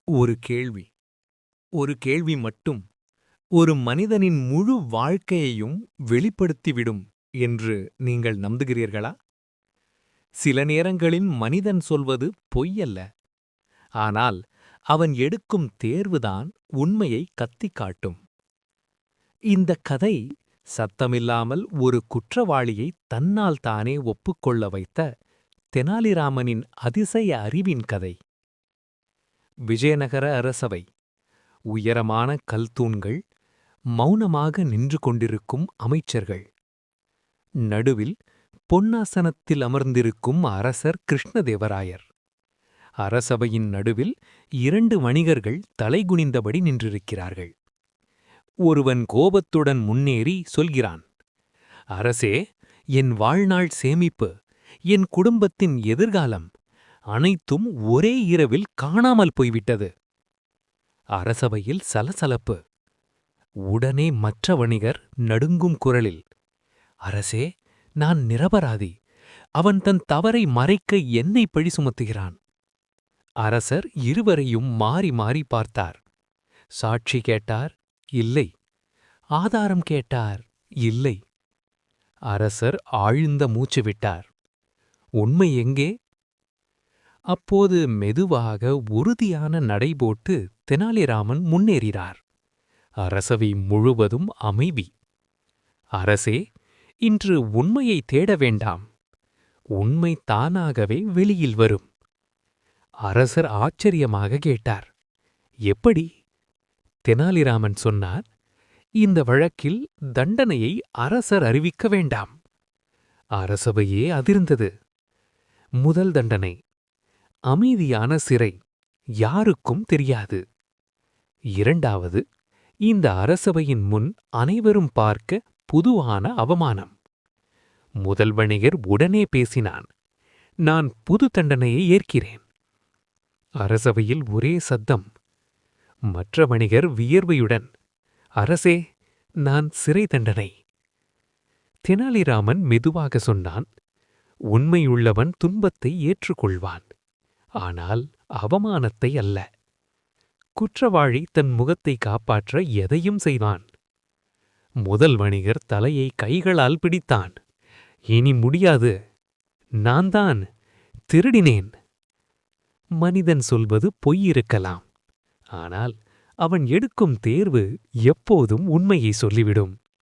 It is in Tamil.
ஒரு கேள்வி. ஒரு கேள்வி மட்டும் ஒரு மனிதனின் முழு வாழ்க்கையையும் வெளிப்படுத்திவிடும் என்று நீங்கள் நம்புகிறீர்களா? சில நேரங்களில் மனிதன் சொல்வது பொய்யல்ல. ஆனால் அவன் எடுக்கும் தேர்வுதான் உண்மையை கத்திக் காட்டும். இந்தக் கதை சத்தமில்லாமல் ஒரு குற்றவாளியை தன்னால் தானே ஒப்புக்கொள்ள வைத்த தெனாலிராமனின் அதிசய அறிவின் கதை. விஜயநகர அரசவை. உயரமான கல்தூண்கள், மௌனமாக நின்று கொண்டிருக்கும் அமைச்சர்கள். நடுவில் பொன்னாசனத்தில் அமர்ந்திருக்கும் அரசர் கிருஷ்ணதேவராயர். அரசவையின் நடுவில் 2 வணிகர்கள் தலைகுனிந்தபடி நின்றிருக்கிறார்கள். ஒருவன் கோபத்துடன் முன்னேறி சொல்கிறான், அரசே, என் வாழ்நாள் சேமிப்பு, என் குடும்பத்தின் எதிர்காலம் அனைத்தும் ஒரே இரவில் காணாமல் போய்விட்டது. அரசவையில் சலசலப்பு. உடனே மற்ற வணிகர் நடுங்கும் குரலில், அரசே, நான் நிரபராதி. அவன் தன் தவறை மறைக்க என்னை பழி சுமத்துகிறான். அரசர் இருவரையும் மாறி மாறி பார்த்தார். சாட்சி கேட்டார், இல்லை. ஆதாரம் கேட்டார், இல்லை. அரசர் ஆழ்ந்த மூச்சு விட்டார். உண்மை எங்கே? அப்போது மெதுவாக உறுதியான நடைபோட்டு தெனாலிராமன் முன்னேறினார். அரசவை முழுவதும் அமைதி. அரசே, இன்று உண்மையை தேட வேண்டாம். உண்மை தானாகவே வெளியில் வரும். அரசர் ஆச்சரியமாக கேட்டார், எப்படி? தெனாலிராமன் சொன்னார், இந்த வழக்கில் தண்டனையை அரசர் அறிவிக்க வேண்டாம். அரசவையே அதிர்ந்தது. முதல் தண்டனை, அமைதியான சிறை, யாருக்கும் தெரியாது. இரண்டாவது, இந்த அரசவையின் முன் அனைவரும் பார்க்க புதுவான அவமானம். முதல் வணிகர் உடனே பேசினான், நான் புது தண்டனையை ஏற்கிறேன். அரசவையில் ஒரே சத்தம். மற்ற வணிகர் வியர்வையுடன், அரசே, நான் சிறை தண்டனை. தெனாலிராமன் மெதுவாக சொன்னான், உண்மையுள்ளவன் துன்பத்தை ஏற்றுக்கொள்வான், ஆனால் அவமானத்தை அல்ல. குற்றவாளி தன் முகத்தை காப்பாற்ற எதையும் செய்வான். முதல் வணிகர் தலையை கைகளால் பிடித்தான். இனி முடியாது. நான்தான் திருடினேன். மனிதன் சொல்வது பொய்யிருக்கலாம், ஆனால் அவன் எடுக்கும் தேர்வு எப்போதும் உண்மையை சொல்லிவிடும்.